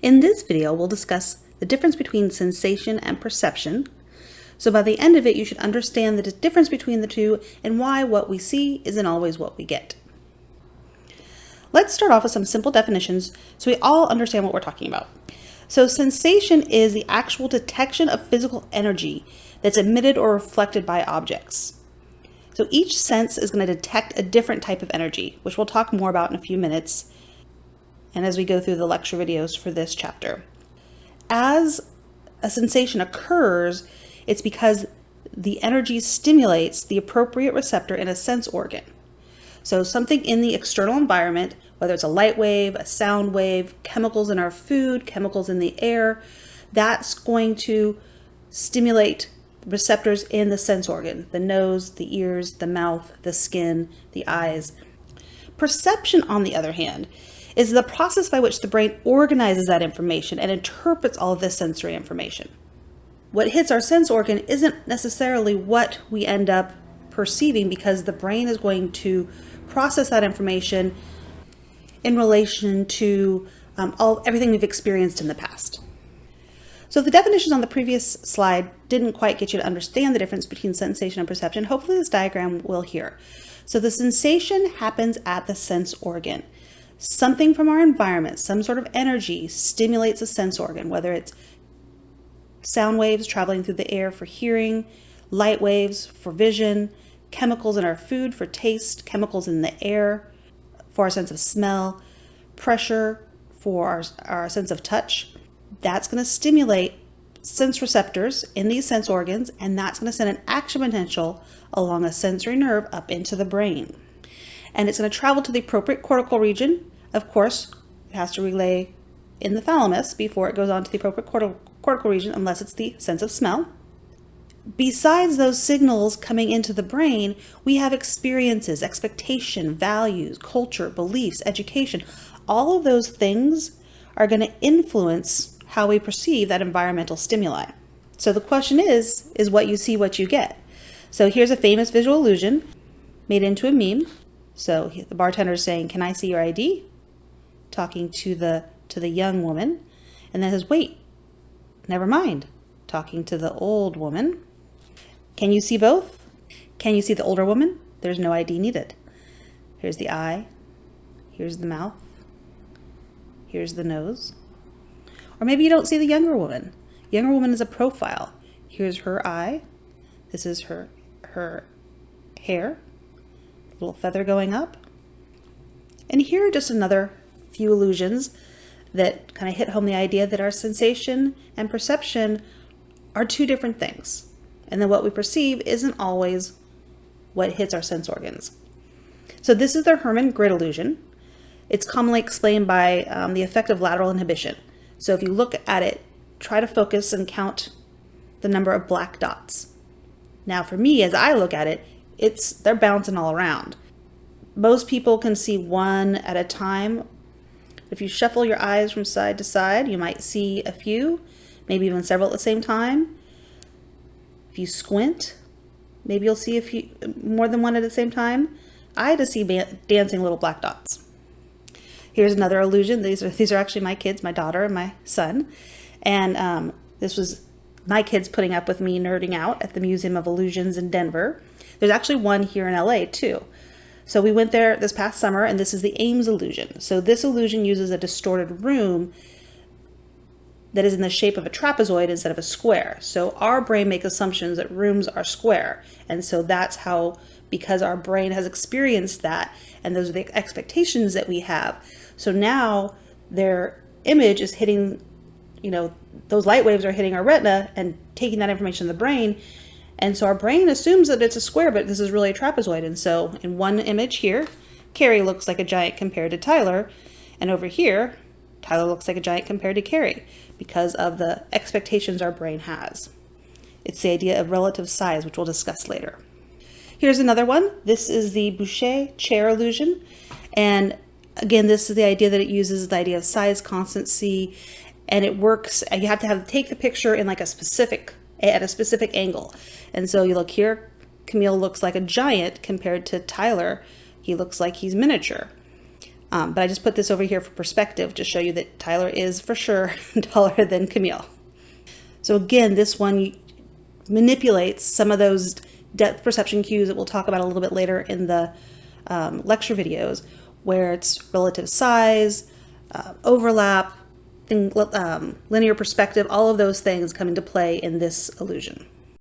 In this video, we'll discuss the difference between sensation and perception. So by the end of it, you should understand the difference between the two and why what we see isn't always what we get. Let's start off with some simple definitions so we all understand what we're talking about. So sensation is the actual detection of physical energy that's emitted or reflected by objects. So each sense is going to detect a different type of energy, which we'll talk more about in a few minutes and as we go through the lecture videos for this chapter. As a sensation occurs, it's because the energy stimulates the appropriate receptor in a sense organ. So something in the external environment, whether it's a light wave, a sound wave, chemicals in our food, chemicals in the air, that's going to stimulate receptors in the sense organ, the nose, the ears, the mouth, the skin, the eyes. Perception, on the other hand, is the process by which the brain organizes that information and interprets all of this sensory information. What hits our sense organ isn't necessarily what we end up perceiving, because the brain is going to process that information in relation to everything we've experienced in the past. So if the definitions on the previous slide didn't quite get you to understand the difference between sensation and perception, hopefully this diagram will here. So the sensation happens at the sense organ. Something from our environment, some sort of energy, stimulates a sense organ, whether it's sound waves traveling through the air for hearing, light waves for vision, chemicals in our food for taste, chemicals in the air for our sense of smell, pressure for our sense of touch. That's going to stimulate sense receptors in these sense organs, and that's going to send an action potential along a sensory nerve up into the brain. And it's going to travel to the appropriate cortical region. Of course, it has to relay in the thalamus before it goes on to the appropriate cortical region, unless it's the sense of smell. Besides those signals coming into the brain, we have experiences, expectation, values, culture, beliefs, education. All of those things are going to influence how we perceive that environmental stimuli. So the question is what you see what you get? So here's a famous visual illusion made into a meme. So the bartender is saying, "Can I see your ID?" Talking to the young woman, and then says, "Wait, never mind." Talking to the old woman. "Can you see both? Can you see the older woman? There's no ID needed. Here's the eye. Here's the mouth. Here's the nose." Or maybe you don't see the younger woman. Younger woman is a profile. Here's her eye. This is her hair. Little feather going up. And here are just another few illusions that kind of hit home the idea that our sensation and perception are two different things. And then what we perceive isn't always what hits our sense organs. So this is the Hermann grid illusion. It's commonly explained by the effect of lateral inhibition. So if you look at it, try to focus and count the number of black dots. Now for me, as I look at it, they're bouncing all around. Most people can see one at a time. If you shuffle your eyes from side to side, you might see a few, maybe even several at the same time. If you squint, maybe you'll see a few, more than one at the same time. I just see dancing little black dots. Here's another illusion. These are actually my kids, my daughter and my son. And this was my kids putting up with me nerding out at the Museum of Illusions in Denver. There's actually one here in LA too. So we went there this past summer, and this is the Ames illusion. So this illusion uses a distorted room that is in the shape of a trapezoid instead of a square. So our brain makes assumptions that rooms are square. And so that's how, because our brain has experienced that, and those are the expectations that we have. So now their image is hitting, those light waves are hitting our retina and taking that information in the brain. And so our brain assumes that it's a square, but this is really a trapezoid. And so in one image here, Carrie looks like a giant compared to Tyler. And over here, Tyler looks like a giant compared to Carrie, because of the expectations our brain has. It's the idea of relative size, which we'll discuss later. Here's another one. This is the Boucher chair illusion. And again, this is the idea that it uses the idea of size constancy, and it works. You have to take the picture in at a specific angle. And so you look here, Camille looks like a giant compared to Tyler. He looks like he's miniature. But I just put this over here for perspective to show you that Tyler is for sure taller than Camille. So again, this one manipulates some of those depth perception cues that we'll talk about a little bit later in the lecture videos, where it's relative size, overlap, linear perspective, all of those things come into play in this illusion.